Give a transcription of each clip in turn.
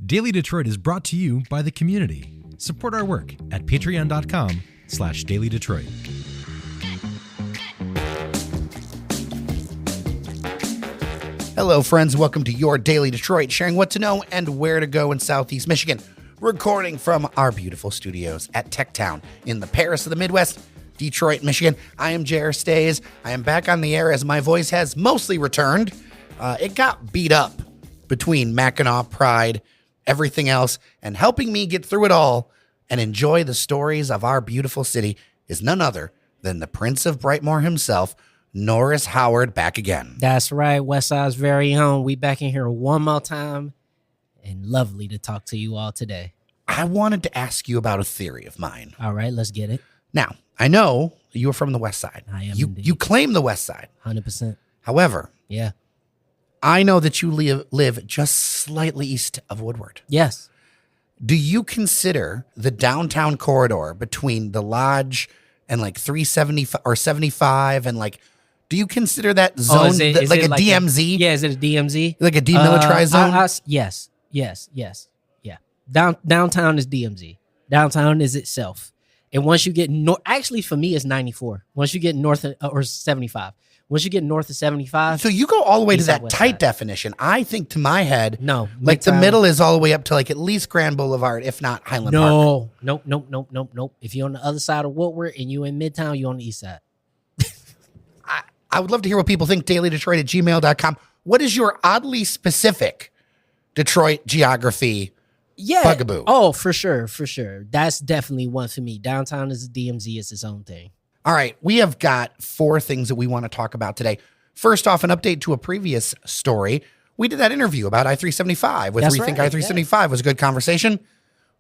Daily Detroit is brought to you by the community. Support our work at patreon.com/dailydetroit. Hello, friends. Welcome to your Daily Detroit, sharing what to know and where to go in Southeast Michigan. Recording from our beautiful studios at Techno in the Paris of the Midwest, Detroit, Michigan. I am J.R. Stays. I am back on the air as my voice has mostly returned. It got beat up between Mackinac, Pride, everything else, and helping me get through it all and enjoy the stories of our beautiful city is none other than the Prince of Brightmoor himself, Norris Howard, back again. That's right, Westside's very own. We back in here one more time, and lovely to talk to you all today. I wanted to ask you about a theory of mine. All right, let's get it. Now, I know you are from the West Side. I am You claim the West Side. 100%. However, Yeah. I know that you live just slightly east of Woodward. Yes. Do you consider the downtown corridor between the Lodge and like 375 or 75 and like, do you consider that zone is like it a DMZ? Yeah, is it a DMZ? Like a demilitarized zone? Yes. Yeah. Downtown is DMZ. Downtown is itself. And once you get north, actually for me it's 94. Once you get north of, or 75. Once you get north of 75. So you go all the way to East side, that west tight side. definition. I think to my head, No. like the Midtown. middle is all the way up to like at least Grand Boulevard, if not Highland Park. Nope. If you're on the other side of Woodward and you in Midtown, you're on the east side. I would love to hear what people think. DailyDetroit@gmail.com. What is your oddly specific Detroit geography bugaboo? Oh, for sure. That's definitely one for me. Downtown is a DMZ. It's its own thing. All right, we have got 4 things that we want to talk about today. First off, an update to a previous story. We did that interview about I-375 with That's Rethink right, I-375. Was a good conversation.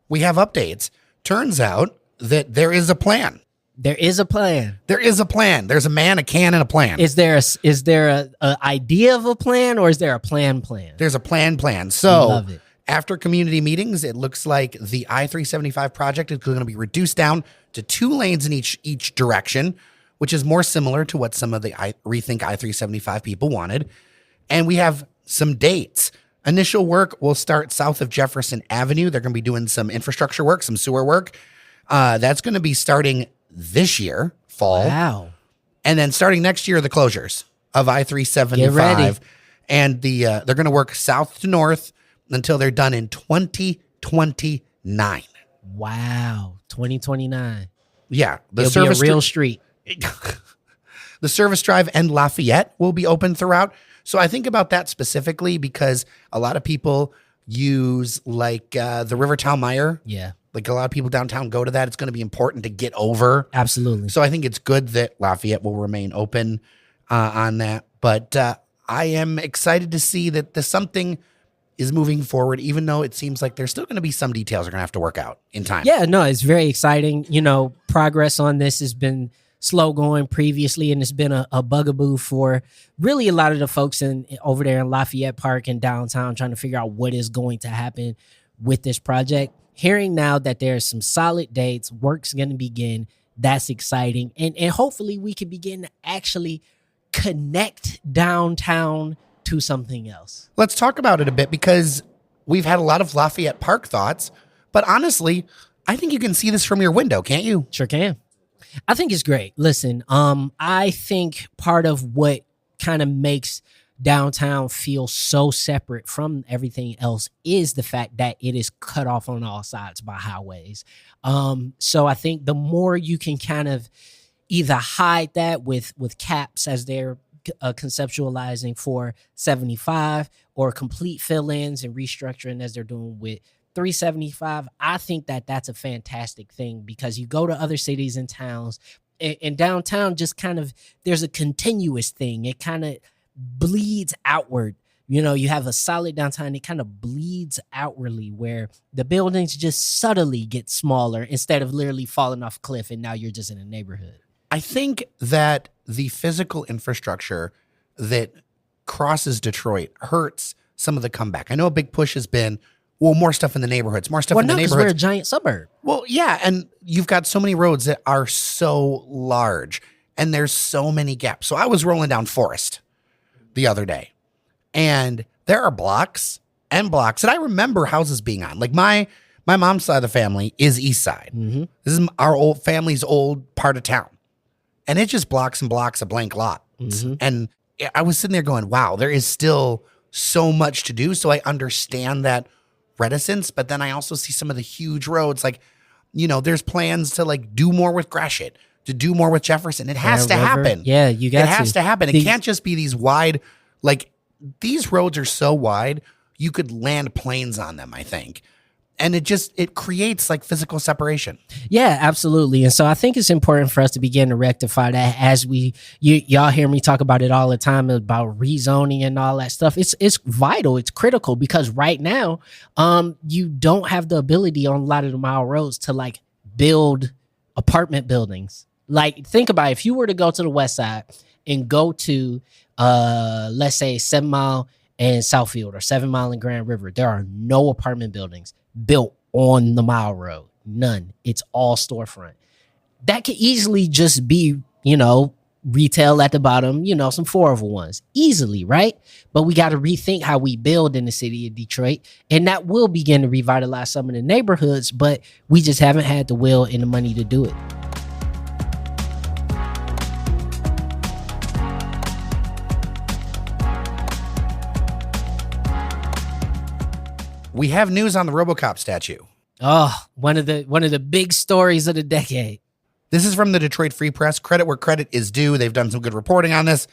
We have updates. Turns out that there is a plan. There is a plan. There's a man, a can, and a plan. Is there a idea of a plan, or is there a plan? There's a plan. So Love it. after community meetings, it looks like the I-375 project is going to be reduced down to 2 lanes in each direction, which is more similar to what some of the Rethink I-375 people wanted. And we have some dates. Initial work will start south of Jefferson Avenue. They're going to be doing some infrastructure work, some sewer work. That's going to be starting this year, fall. Wow. And then starting next year, the closures of I-375. Get ready. And they're going to work south to north until they're done in 2029. Wow. 2029. Yeah. It'll be a real street. The service drive and Lafayette will be open throughout. So I think about that specifically because a lot of people use like the Rivertown Mire. Yeah. Like a lot of people downtown go to that. It's going to be important to get over. Absolutely. So I think it's good that Lafayette will remain open on that. But I am excited to see that something is moving forward, even though it seems like there's still going to be some details are going to have to work out in time. Yeah, no, it's very exciting. You know, progress on this has been slow going previously, and it's been a bugaboo for really a lot of the folks over there in Lafayette Park and downtown trying to figure out what is going to happen with this project. Hearing now that there's some solid dates, work's going to begin, that's exciting. And hopefully we can begin to actually connect downtown to something else. Let's talk about it a bit because we've had a lot of Lafayette Park thoughts, but honestly, I think you can see this from your window, can't you? Sure can. I think it's great. Listen, I think part of what kind of makes downtown feel so separate from everything else is the fact that it is cut off on all sides by highways. So I think the more you can kind of either hide that with caps as they're conceptualizing for 75 or complete fill-ins and restructuring as they're doing with 375, I think that's a fantastic thing because you go to other cities and towns and downtown just kind of, there's a continuous thing. It kind of bleeds outward. You know, you have a solid downtown, it kind of bleeds outwardly where the buildings just subtly get smaller instead of literally falling off a cliff and now you're just in a neighborhood. I think that the physical infrastructure that crosses Detroit hurts some of the comeback. I know a big push has been, well, more stuff in the neighborhoods, more stuff in the neighborhoods. We're a giant suburb. Well, yeah, and you've got so many roads that are so large, and there's so many gaps. So I was rolling down Forest the other day, and there are blocks and blocks that I remember houses being on. Like my mom's side of the family is East Side. This is our old family's old part of town. And it just blocks and blocks a blank lot. And I was sitting there going, wow, there is still so much to do. So I understand that reticence, but then I also see some of the huge roads. Like, you know, there's plans to like do more with Gratiot, to do more with Jefferson. It has to happen. Yeah, you got it has to happen. It can't just be these wide, like these roads are so wide, you could land planes on them, I think. And it creates like physical separation. Yeah, absolutely. And so I think it's important for us to begin to rectify that as y'all hear me talk about it all the time about rezoning and all that stuff. It's vital. It's critical because right now, you don't have the ability on a lot of the mile roads to like build apartment buildings. Like think about it. If you were to go to the west side and go to, let's say 7 Mile and Southfield or 7 Mile and Grand River, there are no apartment buildings built on the mile road. None. It's all storefront. That could easily just be, you know, retail at the bottom, you know, some 401s. Easily, right? But we got to rethink how we build in the city of Detroit. And that will begin to revitalize some of the neighborhoods, but we just haven't had the will and the money to do it. We have news on the Robocop statue. Oh, one of the big stories of the decade. This is from the Detroit Free Press. Credit where credit is due. They've done some good reporting on this.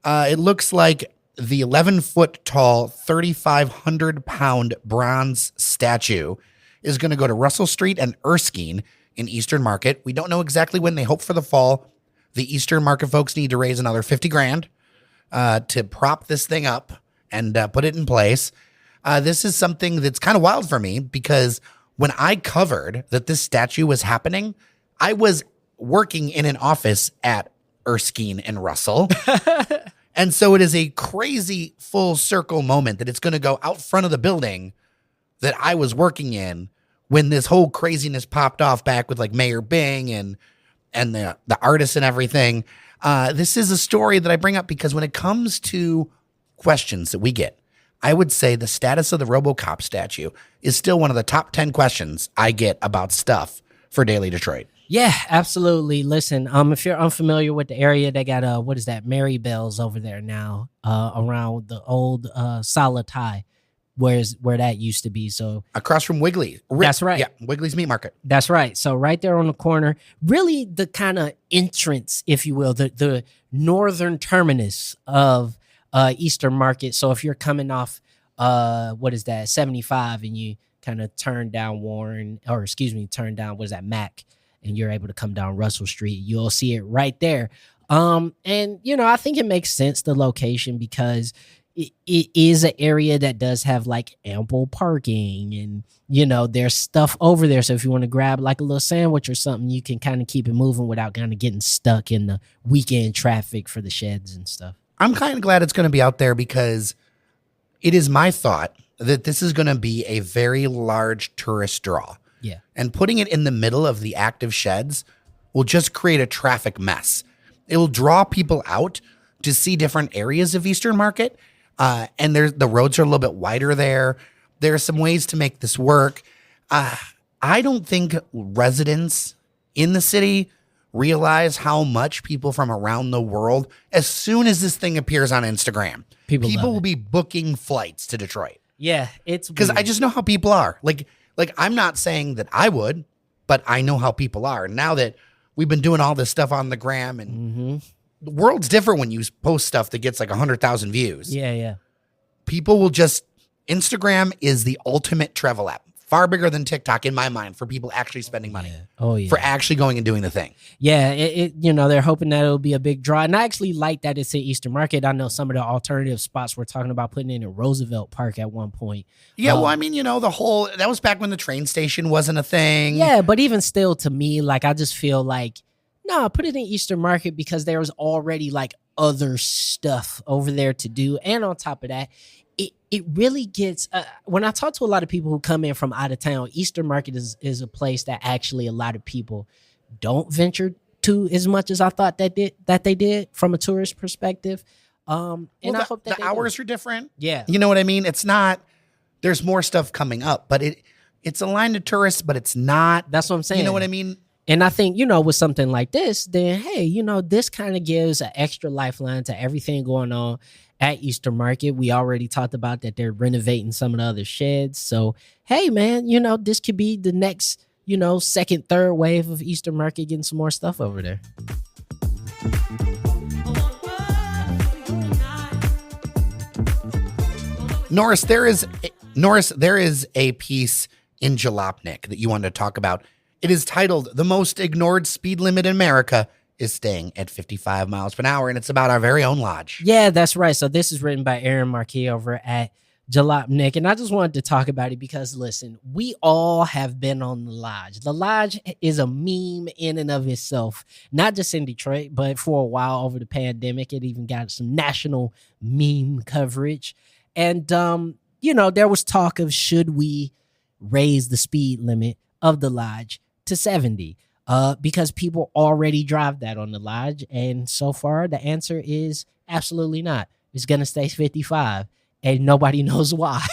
It looks like the 11-foot tall, 3,500-pound bronze statue is going to go to Russell Street and Erskine in Eastern Market. We don't know exactly when. They hope for the fall. The Eastern Market folks need to raise another $50,000 to prop this thing up and put it in place. This is something that's kind of wild for me because when I covered that this statue was happening, I was working in an office at Erskine and Russell. And so it is a crazy full circle moment that it's going to go out front of the building that I was working in when this whole craziness popped off back with like Mayor Bing and the artists and everything. This is a story that I bring up because when it comes to questions that we get, I would say the status of the Robocop statue is still one of the top 10 questions I get about stuff for Daily Detroit. Yeah, absolutely. Listen, if you're unfamiliar with the area, they got what is that? Mary Bell's over there now, around the old Salatai, where that used to be. So across from Wiggly. That's right. Yeah, Wiggly's Meat Market. That's right. So right there on the corner, really the kind of entrance, if you will, the northern terminus of Eastern Market. So if you're coming off 75 and you kind of turn down Mac, and you're able to come down Russell Street, you'll see it right there. And you know, I think it makes sense, the location, because it is an area that does have like ample parking, and you know, there's stuff over there. So if you want to grab like a little sandwich or something, you can kind of keep it moving without kind of getting stuck in the weekend traffic for the sheds and stuff. I'm kind of glad it's going to be out there because it is my thought that this is going to be a very large tourist draw. Yeah. And putting it in the middle of the active sheds will just create a traffic mess. It will draw people out to see different areas of Eastern Market. And the roads are a little bit wider there. There are some ways to make this work. I don't think residents in the city realize how much people from around the world, as soon as this thing appears on Instagram, people will be booking flights to Detroit. Yeah, it's because I just know how people are. Like I'm not saying that I would, but I know how people are. Now that we've been doing all this stuff on the gram, and the world's different when you post stuff that gets like 100,000 views. Yeah. People will Instagram is the ultimate travel app. Far bigger than TikTok in my mind for people actually spending money. Yeah. Oh, yeah. For actually going and doing the thing. Yeah, you know, they're hoping that it'll be a big draw. And I actually like that it's at Eastern Market. I know some of the alternative spots we're talking about putting in Roosevelt Park at one point. Yeah, well, I mean, you know, that was back when the train station wasn't a thing. Yeah, but even still, to me, like, I just feel like, no, put it in Eastern Market because there was already like other stuff over there to do. And on top of that, it really gets, when I talk to a lot of people who come in from out of town, Eastern Market is a place that actually a lot of people don't venture to as much as I thought that they did from a tourist perspective. And I hope that the hours are different. Yeah. You know what I mean? It's not there's more stuff coming up, but it's aligned to tourists, but it's not. That's what I'm saying. You know what I mean? And I think, with something like this, then, hey, this kind of gives an extra lifeline to everything going on at Easter Market. We already talked about that they're renovating some of the other sheds. So, hey, man, this could be the next, second, third wave of Easter Market, getting some more stuff over there. Norris, there is a piece in Jalopnik that you wanted to talk about. It is titled "The Most Ignored Speed Limit in America is Staying at 55 miles per hour," and it's about our very own lodge. Yeah, that's right. So this is written by Aaron Marquis over at Jalopnik, and I just wanted to talk about it because, listen, we all have been on the lodge. The lodge is a meme in and of itself, not just in Detroit, but for a while over the pandemic, it even got some national meme coverage. And, there was talk of, should we raise the speed limit of the lodge to 70? Because people already drive that on the lodge. And so far, the answer is absolutely not. It's going to stay 55, and nobody knows why.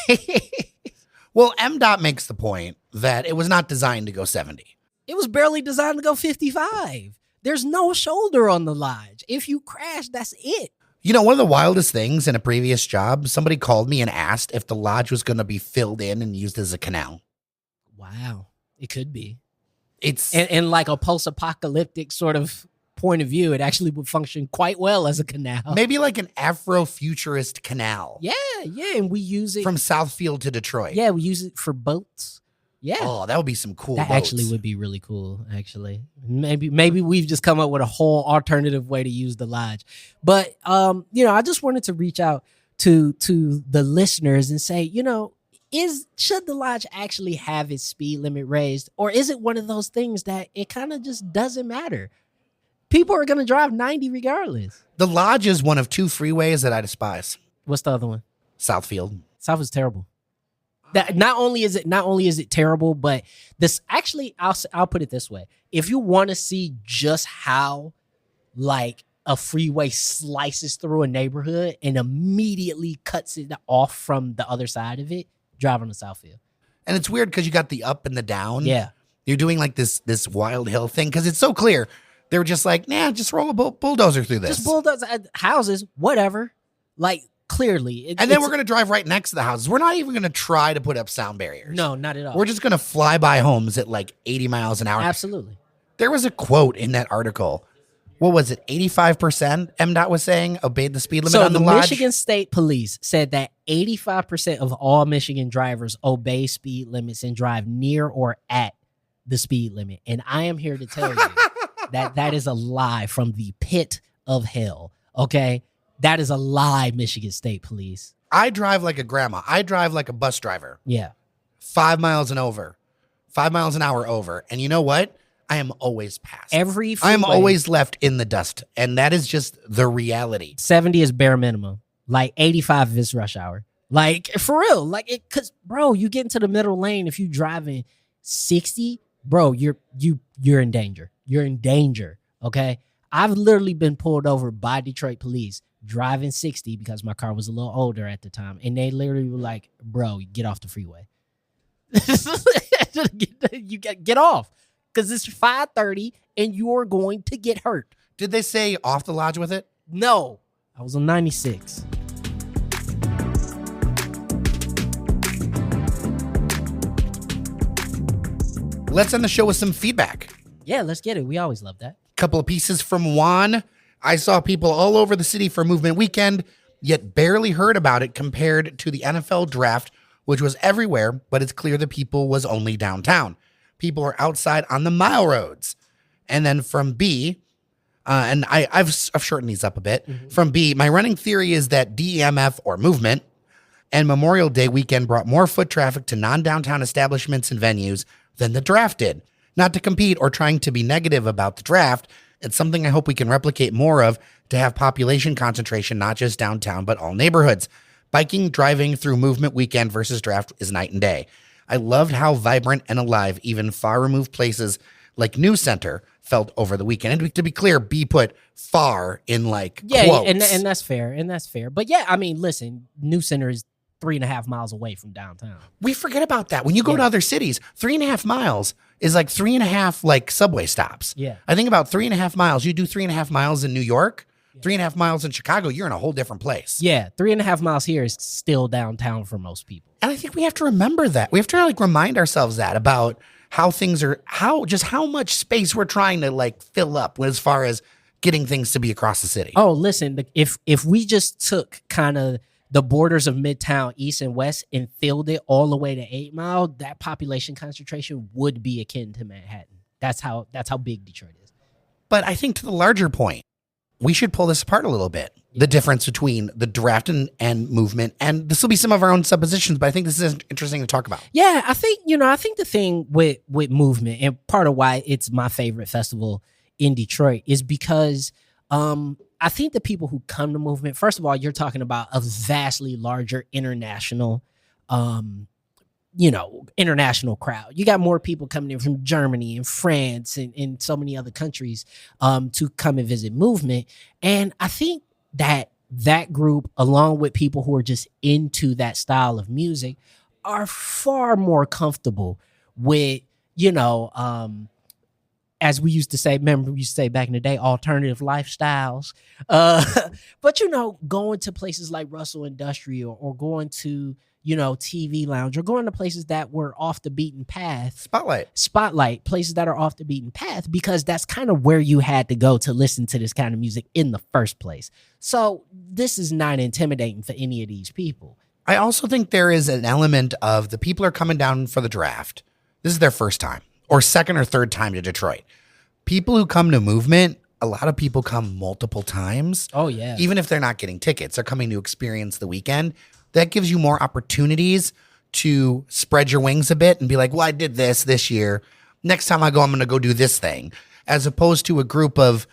Well, MDOT makes the point that it was not designed to go 70. It was barely designed to go 55. There's no shoulder on the lodge. If you crash, that's it. One of the wildest things in a previous job, somebody called me and asked if the lodge was going to be filled in and used as a canal. Wow. It could be. It's and like a post-apocalyptic sort of point of view, it actually would function quite well as a canal. Maybe like an Afrofuturist canal. Yeah, and we use it from Southfield to Detroit. Yeah, we use it for boats. Yeah. Oh, that would be some cool That boats. actually would be really cool, actually. Maybe we've just come up with a whole alternative way to use the lodge. But I just wanted to reach out to the listeners and say, should the lodge actually have its speed limit raised? Or is it one of those things that it kind of just doesn't matter? People are going to drive 90 regardless. The lodge is one of two freeways that I despise. What's the other one? Southfield. South is terrible. That not only is it terrible, but this actually, I'll put it this way. If you want to see just how like a freeway slices through a neighborhood and immediately cuts it off from the other side of it, drive on the Southfield. And it's weird because you got the up and the down. Yeah. You're doing like this wild hill thing because it's so clear. They were just like, just roll a bulldozer through this. Just bulldozer houses, whatever. Like, clearly. And then we're going to drive right next to the houses. We're not even going to try to put up sound barriers. No, not at all. We're just going to fly by homes at like 80 miles an hour. Absolutely. There was a quote in that article. What was it? 85% MDOT was saying obeyed the speed limit on the lodge. Michigan State Police said that 85% of all Michigan drivers obey speed limits and drive near or at the speed limit. And I am here to tell you that is a lie from the pit of hell. Okay? That is a lie, Michigan State Police. I drive like a grandma. I drive like a bus driver. Yeah. 5 miles an hour over. And you know what? I am always passed. I am always left in the dust. And that is just the reality. 70 is bare minimum. Like 85 is rush hour. Like, for real. Like, because, bro, you get into the middle lane. If you driving 60, bro, you're in danger. You're in danger. Okay? I've literally been pulled over by Detroit police driving 60 because my car was a little older at the time. And they literally were like, bro, get off the freeway. You get off. Because it's 5:30 and you're going to get hurt. Did they say off the lodge with it? No. I was on 96. Let's end the show with some feedback. Yeah, let's get it. We always love that. Couple of pieces from Juan. I saw people all over the city for Movement Weekend, yet barely heard about it compared to the NFL draft, which was everywhere, but it's clear the people was only downtown. People are outside on the mile roads. And then from B, and I've shortened these up a bit. Mm-hmm. From B, my running theory is that DEMF or movement and Memorial Day weekend brought more foot traffic to non-downtown establishments and venues than the draft did. Not to compete or trying to be negative about the draft. It's something I hope we can replicate more of to have population concentration, not just downtown, but all neighborhoods. Biking, driving through movement weekend versus draft is night and day. I loved how vibrant and alive even far removed places like News Center felt over the weekend. And to be clear, B put far in like quotes. And that's fair. But yeah, I mean, listen, News Center is 3.5 miles away from downtown. We forget about that. When you go to other cities, 3.5 miles is like 3.5 like subway stops. Yeah. I think about 3.5 miles. You do 3.5 miles in New York, 3.5 miles in Chicago, you're in a whole different place. Yeah, 3.5 miles here is still downtown for most people. And I think we have to remember that. We have to like remind ourselves that about how things are, how much space we're trying to like fill up as far as getting things to be across the city. Oh, listen, if we just took kind of the borders of Midtown, East and West, and filled it all the way to 8 Mile, that population concentration would be akin to Manhattan. That's how big Detroit is. But I think to the larger point, we should pull this apart a little bit. The difference between the draft and movement, and this will be some of our own suppositions, but I think this is interesting to talk about. Yeah, I think the thing with movement, and part of why it's my favorite festival in Detroit, is because I think the people who come to movement, first of all, you're talking about a vastly larger international crowd. You got more people coming in from Germany and France and so many other countries to come and visit movement. And I think that group, along with people who are just into that style of music, are far more comfortable with, as we used to say, back in the day, alternative lifestyles. But, going to places like Russell Industrial or going to, TV Lounge, or going to places that were off the beaten path. Spotlight, places that are off the beaten path, because that's kind of where you had to go to listen to this kind of music in the first place. So this is not intimidating for any of these people. I also think there is an element of the people are coming down for the draft. This is their first time or second or third time to Detroit. People who come to movement, a lot of people come multiple times. Oh, yeah. Even if they're not getting tickets, they're coming to experience the weekend. That gives you more opportunities to spread your wings a bit and be like, well, I did this year. Next time I go, I'm going to go do this thing. As opposed to a group of,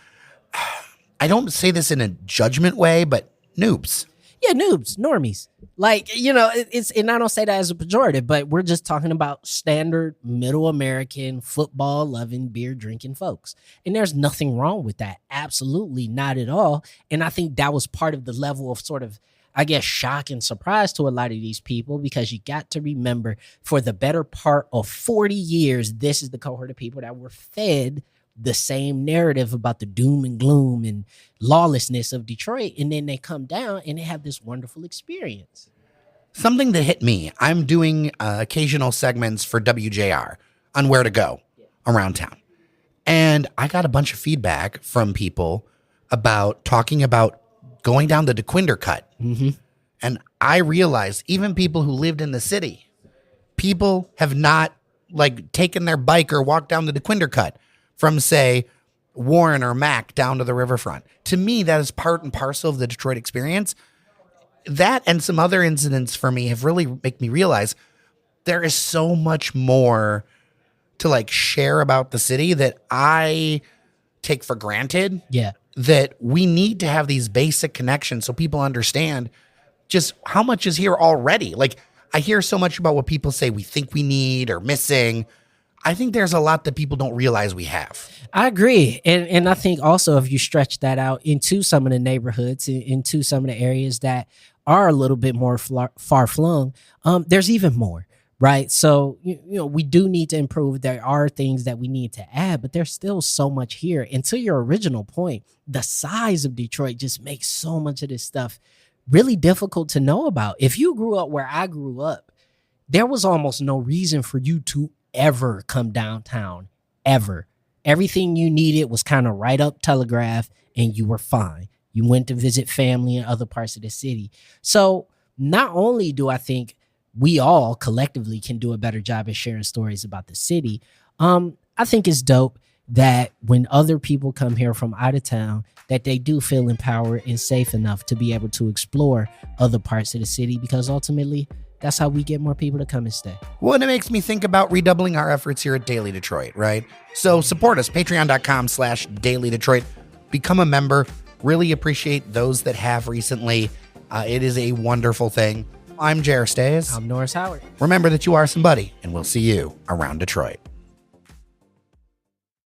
I don't say this in a judgment way, but noobs. Yeah, noobs, normies. Like, it's, and I don't say that as a pejorative, but we're just talking about standard middle American football loving, beer drinking folks. And there's nothing wrong with that. Absolutely not at all. And I think that was part of the level of sort of, I guess, shock and surprise to a lot of these people, because you got to remember, for the better part of 40 years, this is the cohort of people that were fed the same narrative about the doom and gloom and lawlessness of Detroit. And then they come down and they have this wonderful experience. Something that hit me, I'm doing occasional segments for WJR on where to go around town. And I got a bunch of feedback from people about talking about going down the DeQuinder cut. Mm-hmm. And I realized even people who lived in the city, people have not like taken their bike or walked down the DeQuinder cut from, say, Warren or Mac down to the riverfront. To me, that is part and parcel of the Detroit experience. That and some other incidents for me have really make me realize there is so much more to like share about the city that I take for granted. Yeah. That we need to have these basic connections so people understand just how much is here already. Like, I hear so much about what people say we think we need or missing. I think there's a lot that people don't realize we have. I agree. And I think also if you stretch that out into some of the neighborhoods, into some of the areas that are a little bit more far flung, there's even more. Right. So, we do need to improve. There are things that we need to add, but there's still so much here. And to your original point, the size of Detroit just makes so much of this stuff really difficult to know about. If you grew up where I grew up, there was almost no reason for you to ever come downtown, ever. Everything you needed was kind of right up Telegraph and you were fine. You went to visit family in other parts of the city. So not only do I think we all collectively can do a better job at sharing stories about the city, I think it's dope that when other people come here from out of town, that they do feel empowered and safe enough to be able to explore other parts of the city, because ultimately that's how we get more people to come and stay. Well, and it makes me think about redoubling our efforts here at Daily Detroit, right? So support us, patreon.com/Daily Detroit. Become a member. Really appreciate those that have recently. It is a wonderful thing. I'm Jer Stays. I'm Norris Howard. Remember that you are somebody, and we'll see you around Detroit.